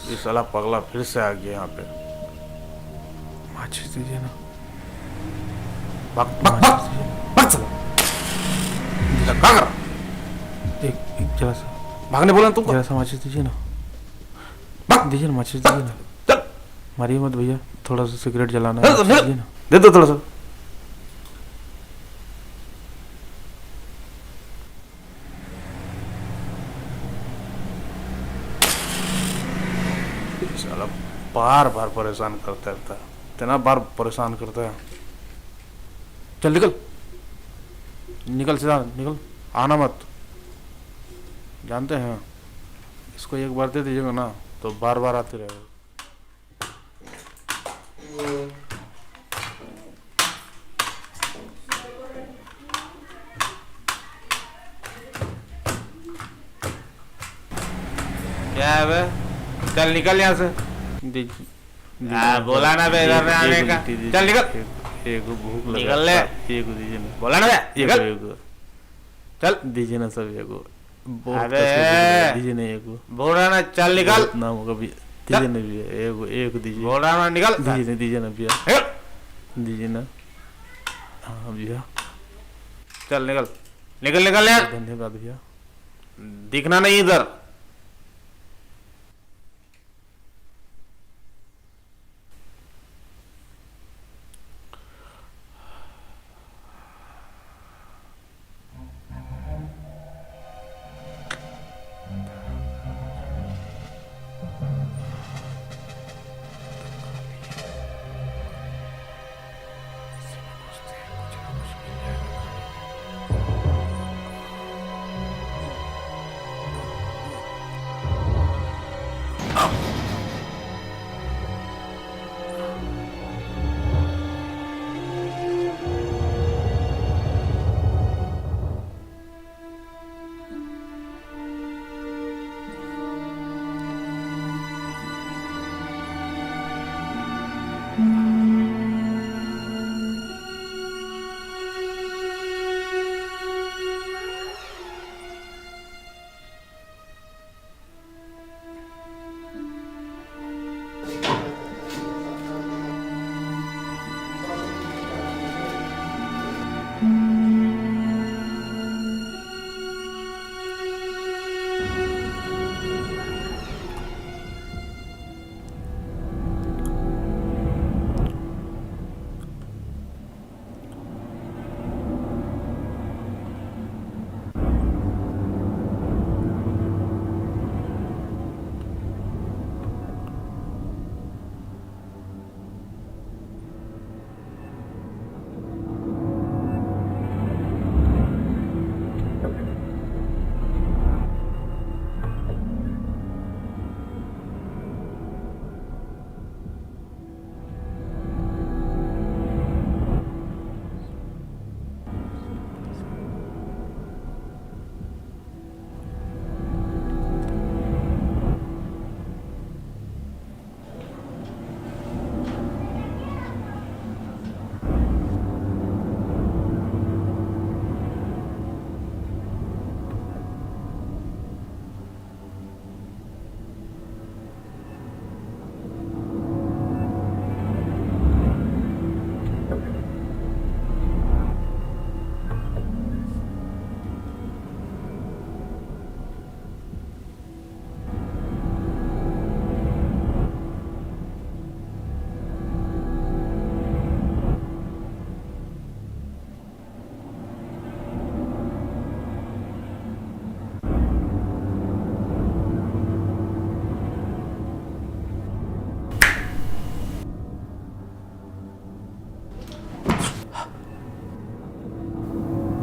ये साला पगला फिर से आ गया यहाँ पे। माचिस दीजिए ना। भाग भाग भाग भाग चलो। क्या कर? एक जरा सा भागने बोला ना तुमको? जरा सा माचिस दीजिए ना। भाग दीजिए ना, माचिस दीजिए ना। चल मारिए मत भैया, थोड़ा सा सिगरेट जलाना दे है, दो, दीजिए ना। दे दो थोड़ा सा। साला बार बार परेशान करता रहता है, इतना बार परेशान करता है। चल निकल निकल, सीधा निकल, आना मत। जानते हैं इसको एक बार दे दीजिएगा ना तो बार बार आते रहेगा। क्या है बे? चल निकल यहाँ से। बोला ना बे इधर आने का। चल निकल। एक भूख लगा। निकल ले। एक दीजिए ना। बोला ना बे निकल। चल दीजिए ना सब एक। अबे दीजिए ना एक। बोल रहा ना चल निकल। नाम होगा भी। दीजिए ना भैया, एक दीजिए। बोल रहा ना निकल। दीजिए ना भैया, निकल। दीजिए ना। हाँ भैया, चल निकल निकल निकल यार। धन्यवाद भैया। दिखना नहीं इधर।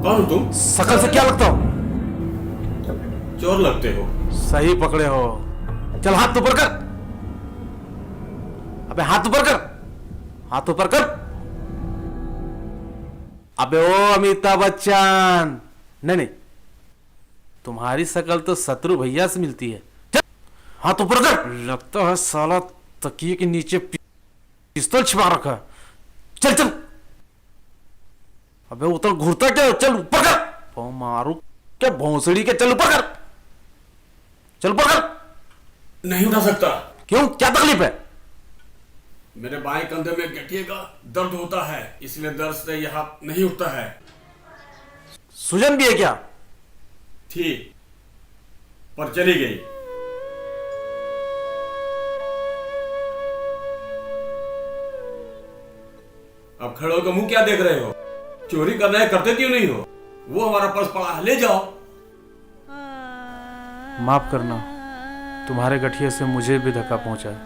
कौन हो तुम? शकल से क्या लगता हो? चोर लगते हो। सही पकड़े हो। चल हाथ ऊपर कर। अबे हाथ ऊपर कर, हाथ ऊपर कर। अबे ओ अमिताभ बच्चन, नहीं नहीं, तुम्हारी शकल तो शत्रु भैया से मिलती है। चल हाथ ऊपर कर। लगता है साला तकिए के नीचे पिस्तौल छिपा रखा है। चल चल। अबे उतर, घूरता क्या? चल ऊपर कर। ओ मारू क्या भोंसड़ी के? चल ऊपर कर, चल ऊपर कर। नहीं उठा सकता। क्यों, क्या तकलीफ है? मेरे बाएं कंधे में गठिए का दर्द होता है, इसलिए दर्द से यह हाथ नहीं उठता है। सूजन भी है क्या? थी, पर चली गई। अब खड़े होकर मुंह क्या देख रहे हो? चोरी करना है, करते क्यों नहीं हो? वो हमारा पर्स पड़ा है, ले जाओ। माफ करना, तुम्हारे गठिए से मुझे भी धक्का पहुंचा है।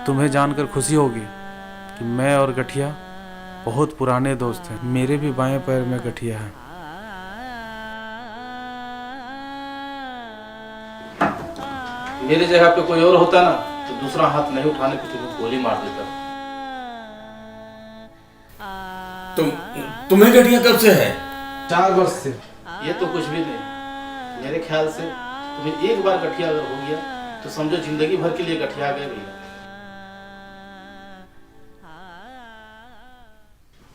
तुम्हें जानकर खुशी होगी कि मैं और गठिया बहुत पुराने दोस्त हैं। मेरे भी बाएं पैर में गठिया है। मेरे जगह पे कोई और होता ना तो दूसरा हाथ नहीं उठाने पे तुम्हें गोली मार देता। तुम्हें गठिया कब से है? 4 वर्ष से। ये तो कुछ भी नहीं। मेरे ख्याल से तुम्हें एक बार गठिया अगर हो गया तो समझो जिंदगी भर के लिए गठिया गए भैया।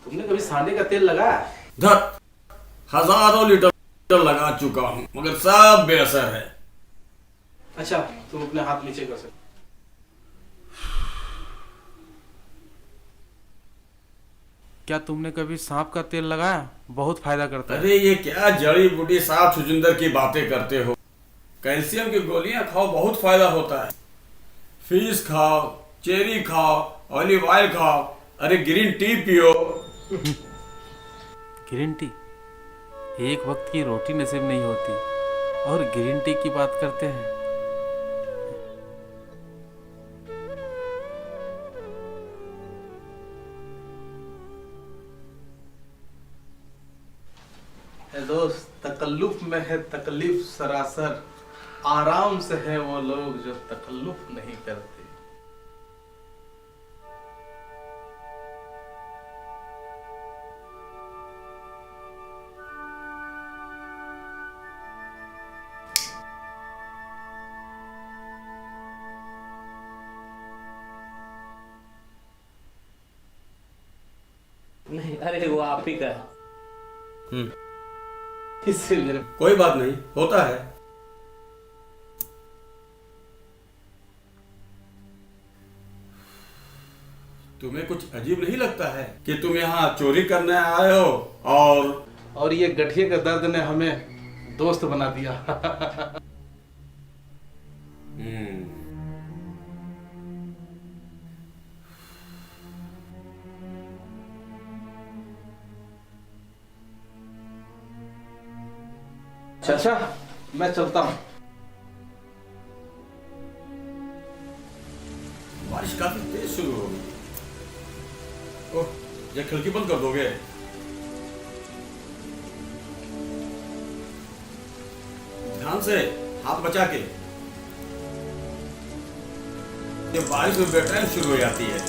तुमने कभी सांडे का तेल लगाया? धत, हजारों लीटर लगा चुका हूं, मगर सब बेअसर है। अच्छा, तुम अपने हाथ नीचे कर सकते। क्या तुमने कभी सांप का तेल लगाया? बहुत फायदा करता है। अरे ये क्या जड़ी बूटी साफ छुचुंदर की बातें करते हो? कैल्शियम की गोलियां खाओ, बहुत फायदा होता है। फिश खाओ, चेरी खाओ, ऑलिव ऑयल खाओ, अरे ग्रीन टी पियो। Green tea? एक वक्त की रोटी नसीब नहीं होती और ग्रीन टी की बात करते हैं। दोस्त, तकल्लुफ में है तकलीफ सरासर, आराम से है वो लोग जो तकल्लुफ नहीं करते। नहीं, अरे वो आप ही का है। इससे मेरे कोई बात नहीं, होता है। तुम्हें कुछ अजीब नहीं लगता है कि तुम यहाँ चोरी करने आए हो और ये गठिए का दर्द ने हमें दोस्त बना दिया। अच्छा, मैं चलता हूँ। बारिश काफी तेज शुरू हो गई। ओह, ये खिड़की बंद कर दोगे? ध्यान से, हाथ बचा के। ये बारिश में बेटैन शुरू हो जाती है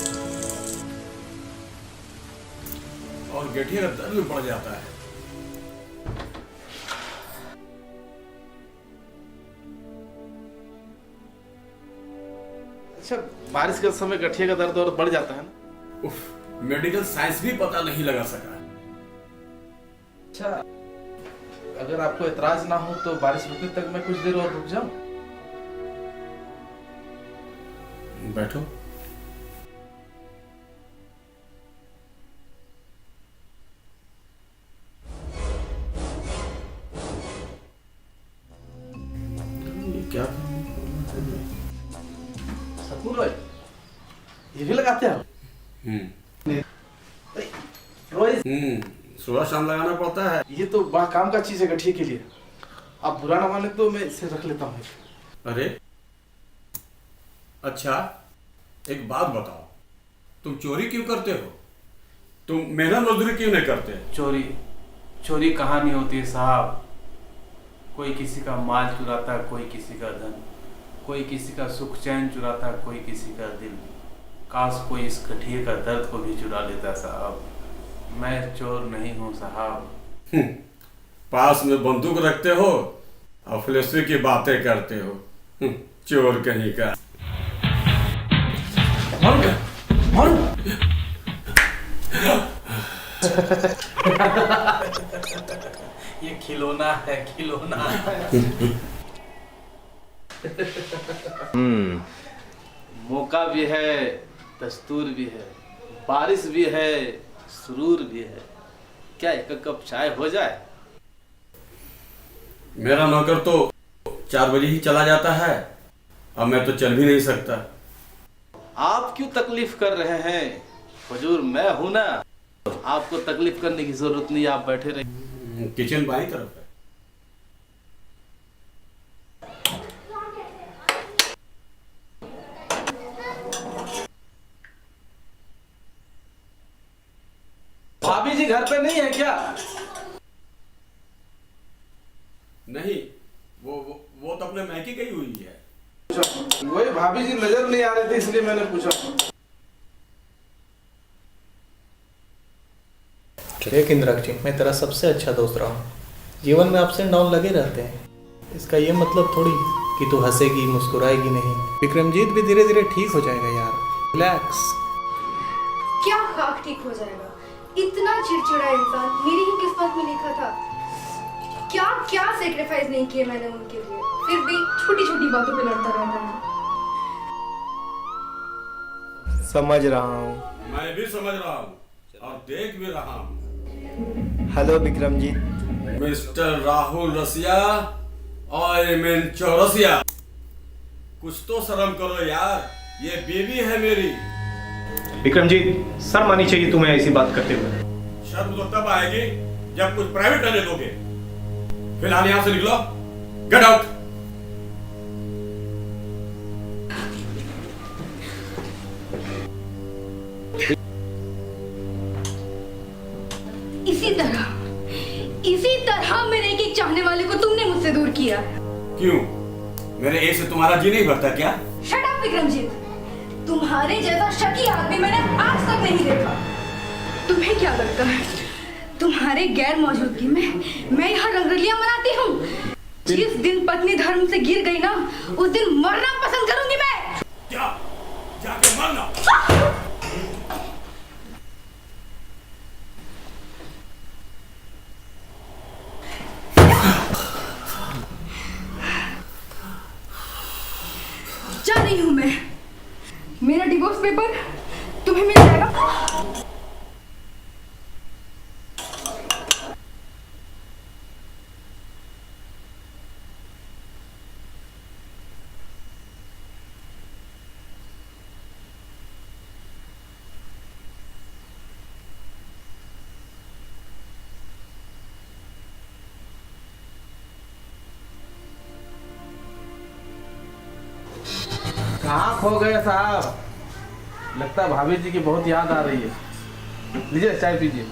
और गठिया का दर्द भी बढ़ जाता है। अच्छा, बारिश के समय गठिए का दर्द और बढ़ जाता है ना? उफ, मेडिकल साइंस भी पता नहीं लगा सका। अच्छा, अगर आपको एतराज ना हो तो बारिश रुकने तक मैं कुछ देर और रुक जाऊं? बैठो। ये क्या? सकून भाई, ये भी लगाते हो? रोहित, सुबह शाम लगाना पड़ता है। ये तो बड़ा काम का चीज है गठिए के लिए। आप बुरा ना माने तो मैं इसे रख लेता हूँ। अरे अच्छा, एक बात बताओ, तुम चोरी क्यों करते हो? तुम मेहनत मजदूरी क्यों नहीं करते? चोरी चोरी कहानी होती है साहब। कोई किसी का माल चुराता है, कोई किसी का धन, कोई किसी का सुख चैन चुराता है, कोई किसी का दिल। काश कोई इस गठिए का दर्द को भी चुरा लेता साहब। मैं चोर नहीं हूँ साहब। पास में बंदूक रखते हो और फिलॉसफी की बातें करते हो। चोर कहीं का। ये खिलौना है, खिलौना। मौका भी है, दस्तूर भी है, बारिश भी है, सुरूर भी है। क्या एक कप चाय हो जाए? मेरा नौकर तो 4 बजे ही चला जाता है, अब मैं तो चल भी नहीं सकता। आप क्यों तकलीफ कर रहे हैं? हुजूर मैं हूं ना, आपको तकलीफ करने की जरूरत नहीं, आप बैठे रहिए। किचन बाई तरफ है। भाभी जी घर पे नहीं है क्या? नहीं, वो तो अपने मैके गई हुई है। वही भाभी जी नजर नहीं आ रहे थे, इसलिए मैंने पूछा। देख इंद्राक्षी, मैं तेरा सबसे अच्छा दोस्त रहा हूँ। जीवन में अप्स एंड डाउन लगे रहते हैं, इसका ये मतलब थोड़ी कि तू हंसेगी मुस्कुराएगी नहीं। विक्रमजीत भी धीरे धीरे ठीक हो जाएगा यार, रिलैक्स। क्या खाक ठीक हो जाएगा? इतना चिड़चिड़ा इंसान मेरी ही किस्मत में लिखा था। क्या क्या सेक्रीफाइस नहीं किए मैंने उनके लिए, फिर भी छोटी छोटी बातों पे लड़ता रहता है। समझ रहा हूँ। मैं भी समझ रहा हूँ और देख भी रहा हूँ। हेलो विक्रमजीत। मिस्टर राहुल रसिया और मैं चौरसिया, कुछ तो शर्म करो यार, ये बीवी है मेरी। विक्रमजीत, शर्म आनी चाहिए तुम्हें ऐसी बात करते हुए। शर्म तो तब आएगी जब कुछ प्राइवेट करने दोगे। फिलहाल यहां से निकलो, गेट आउट। इसी तरह मेरे एक चाहने वाले को तुमने मुझसे दूर किया। क्यों? मेरे एक से तुम्हारा जी नहीं भरता क्या? शट अप विक्रमजीत, तुम्हारे जैसा शकी आदमी मैंने आज तक नहीं देखा। तुम्हें क्या लगता है तुम्हारे गैर मौजूदगी में मैं यहाँ रंगरलियां मनाती हूँ? जिस दिन पत्नी धर्म से गिर गई ना, उस दिन मरना पसंद करूंगी मैं। क्या? जाके मरना। जा रही हूँ मैं। मेरा डिवोर्स पेपर तुम्हें मिल जाएगा। कहाँ खो गए साहब? लगता है भाभी जी की बहुत याद आ रही है। लीजिए चाय पीजिए।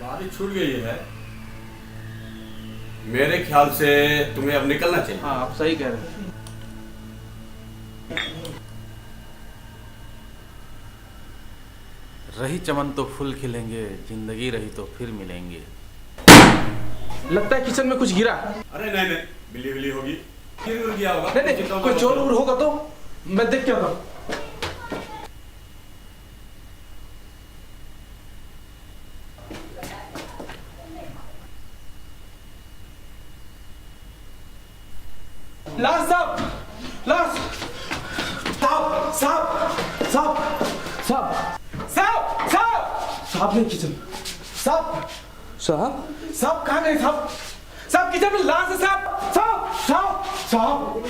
बारिश छूट गई है, मेरे ख्याल से तुम्हें अब निकलना चाहिए। हाँ आप सही कह रहे हैं। रही चमन तो फूल खिलेंगे, जिंदगी रही तो फिर मिलेंगे। लगता है किचन में कुछ गिरा। अरे नहीं नहीं, बिल्ली बिल्ली होगी, गिर गया होगा। नहीं नहीं, कोई चोर वोर होगा तो मैं देख के आता हूँ। लाश साहब, लाश साहब, साहब, साहब, साहब, साहब, साहब, साहब नहीं किचन, साहब, साहब, साहब कहाँ गए साहब? साहब किचन में लाश है साहब, साहब, साहब, साहब।